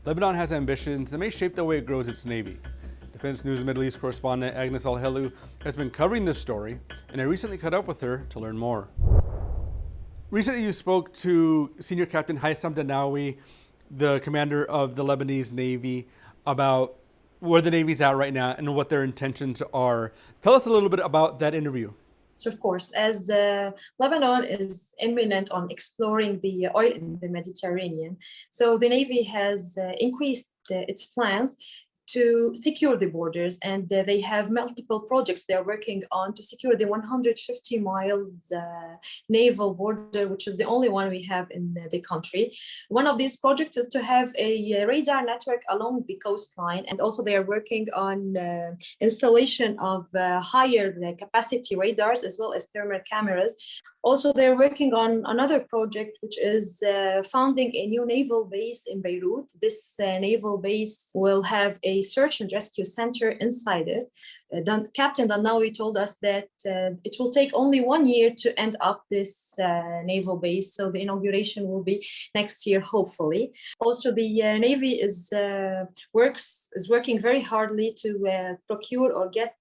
Lebanon has ambitions that may shape the way it grows its Navy. Defense News Middle East correspondent Agnes Al-Helu has been covering this story, and I recently caught up with her to learn more. Recently, you spoke to Senior Captain Haitham Danawi, the commander of the Lebanese Navy, about where the Navy's at right now and what their intentions are. Tell us a little bit about that interview. So of course, as Lebanon is imminent on exploring the oil in the Mediterranean, so the Navy has increased its plans to secure the borders, and they have multiple projects they're working on to secure the 150 miles naval border, which is the only one we have in the country. One of these projects is to have a radar network along the coastline, and also they are working on installation of higher capacity radars as well as thermal cameras. Also, they're working on another project, which is founding a new naval base in Beirut. This naval base will have a search and rescue center inside it. Captain Danawi told us that it will take only 1 year to end up this naval base. So the inauguration will be next year, hopefully. Also, the Navy is working very hardly to procure or get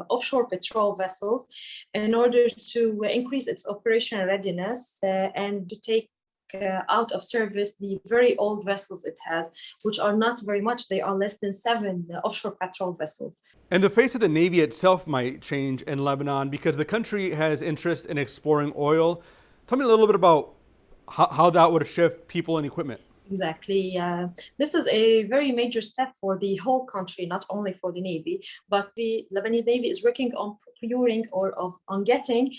offshore patrol vessels in order to increase its operational readiness and to take out of service the very old vessels it has, which are not very much. They are less than 7 offshore patrol vessels. And the face of the Navy itself might change in Lebanon because the country has interest in exploring oil. Tell me a little bit about how that would shift people and equipment. Exactly. This is a very major step for the whole country, not only for the Navy, but the Lebanese Navy is working on procuring or on getting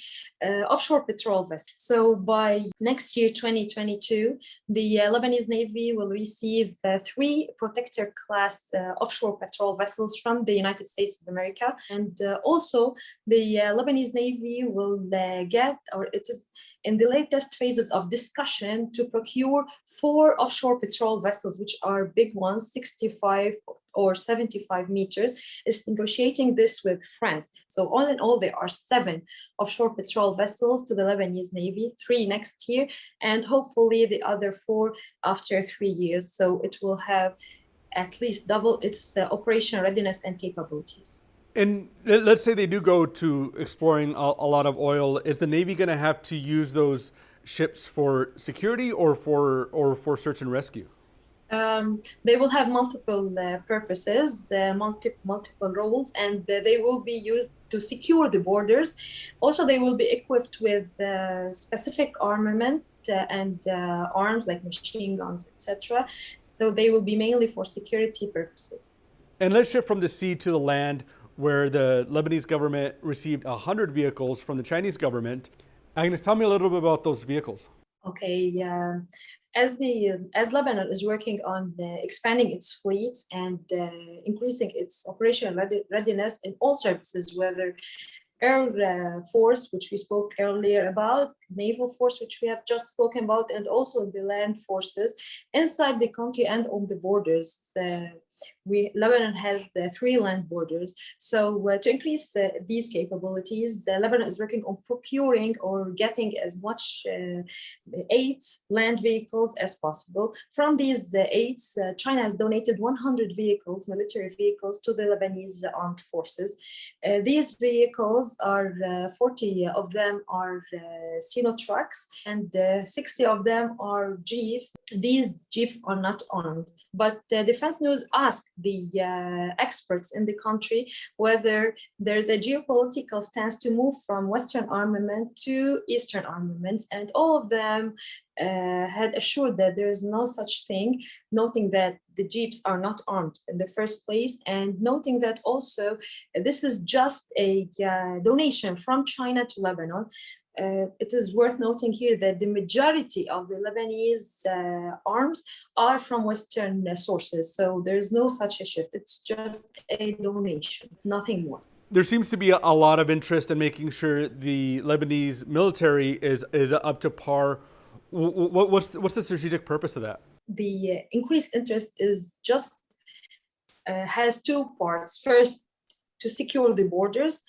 offshore patrol vessels. So by next year, 2022, the Lebanese Navy will receive 3 Protector class offshore patrol vessels from the United States of America. And also the Lebanese Navy will get, or it is in the latest phases of discussion to procure 4 offshore patrol vessels, which are big ones, 65 or 75 meters, is negotiating this with France. So all in all, there are 7 offshore patrol vessels to the Lebanese Navy, 3 next year, and hopefully the other 4 after 3 years. So it will have at least double its operational readiness and capabilities. And let's say they do go to exploring a lot of oil. Is the Navy going to have to use those ships for security or for search and rescue? They will have multiple purposes, multiple roles, and they will be used to secure the borders. Also, they will be equipped with specific armament and arms like machine guns, etc. So they will be mainly for security purposes. And let's shift from the sea to the land, where the Lebanese government received 100 vehicles from the Chinese government. Agnes, tell me a little bit about those vehicles. Okay, as Lebanon is working on expanding its fleets and increasing its operational readiness in all services, whether air force, which we spoke earlier about, naval force, which we have just spoken about, and also the land forces inside the country and on the borders. Lebanon has 3 land borders. So to increase these capabilities, Lebanon is working on procuring or getting as much 8 land vehicles as possible. From these 8, China has donated 100 vehicles, military vehicles, to the Lebanese armed forces. These vehicles are 40 of them are Sino trucks, and 60 of them are jeeps. These jeeps are not armed, but Defense News asked the experts in the country whether there's a geopolitical stance to move from Western armament to Eastern armaments, and all of them had assured that there is no such thing, noting that the jeeps are not armed in the first place, and noting that also this is just a donation from China to Lebanon. It is worth noting here that the majority of the Lebanese arms are from Western sources. So there's no such a shift. It's just a donation, nothing more. There seems to be a lot of interest in making sure the Lebanese military is up to par. What's the strategic purpose of that? The increased interest is just has 2 parts. First, to secure the borders.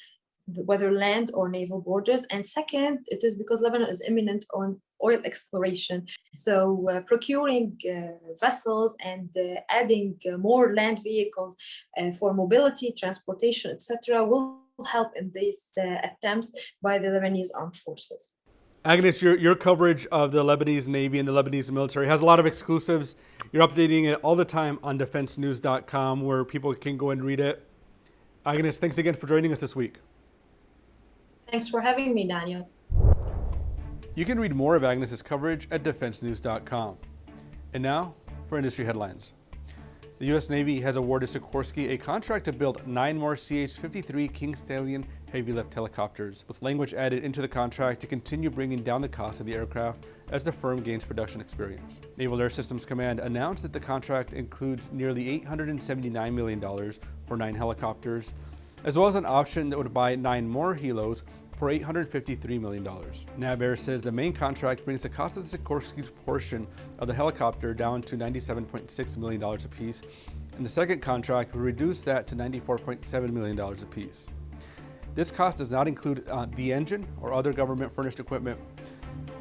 whether land or naval borders. And second, it is because Lebanon is eminent on oil exploration. So procuring vessels and adding more land vehicles for mobility, transportation, etc., will help in these attempts by the Lebanese armed forces. Agnes, your coverage of the Lebanese Navy and the Lebanese military has a lot of exclusives. You're updating it all the time on defensenews.com where people can go and read it. Agnes, thanks again for joining us this week. Thanks for having me, Daniel. You can read more of Agnes's coverage at defensenews.com. And now for industry headlines. The U.S. Navy has awarded Sikorsky a contract to build 9 more CH-53 King Stallion heavy lift helicopters, with language added into the contract to continue bringing down the cost of the aircraft as the firm gains production experience. Naval Air Systems Command announced that the contract includes nearly $879 million for 9 helicopters, as well as an option that would buy 9 more helos for $853 million. NAVAIR says the main contract brings the cost of the Sikorsky's portion of the helicopter down to $97.6 million apiece, and the second contract will reduce that to $94.7 million apiece. This cost does not include the engine or other government-furnished equipment.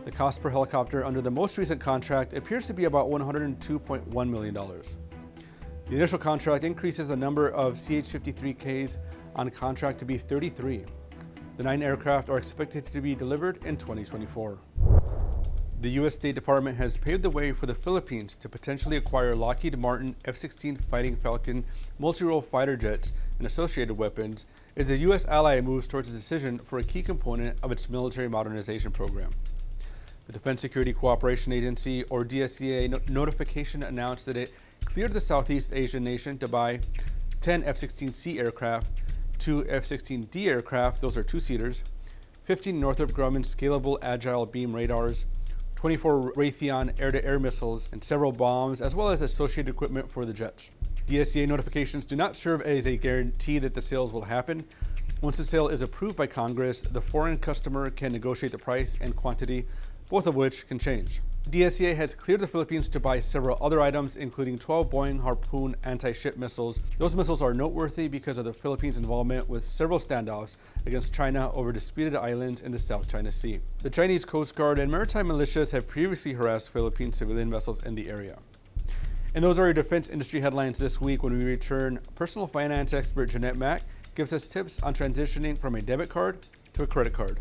The cost per helicopter under the most recent contract appears to be about $102.1 million. The initial contract increases the number of CH-53Ks on contract to be 33. The 9 aircraft are expected to be delivered in 2024. The U.S. State Department has paved the way for the Philippines to potentially acquire Lockheed Martin F-16 Fighting Falcon multi-role fighter jets and associated weapons as the U.S. ally moves towards a decision for a key component of its military modernization program. The Defense Security Cooperation Agency, or DSCA, notification announced that it cleared the Southeast Asian nation to buy 10 F-16C aircraft, 2 F-16D aircraft, those are 2-seaters, 15 Northrop Grumman scalable agile beam radars, 24 Raytheon air-to-air missiles, and several bombs, as well as associated equipment for the jets. DSCA notifications do not serve as a guarantee that the sales will happen. Once the sale is approved by Congress, the foreign customer can negotiate the price and quantity, both of which can change. DSCA has cleared the Philippines to buy several other items, including 12 Boeing Harpoon anti-ship missiles. Those missiles are noteworthy because of the Philippines' involvement with several standoffs against China over disputed islands in the South China Sea. The Chinese Coast Guard and maritime militias have previously harassed Philippine civilian vessels in the area. And those are your defense industry headlines this week. When we return, personal finance expert Jeanette Mack gives us tips on transitioning from a debit card to a credit card.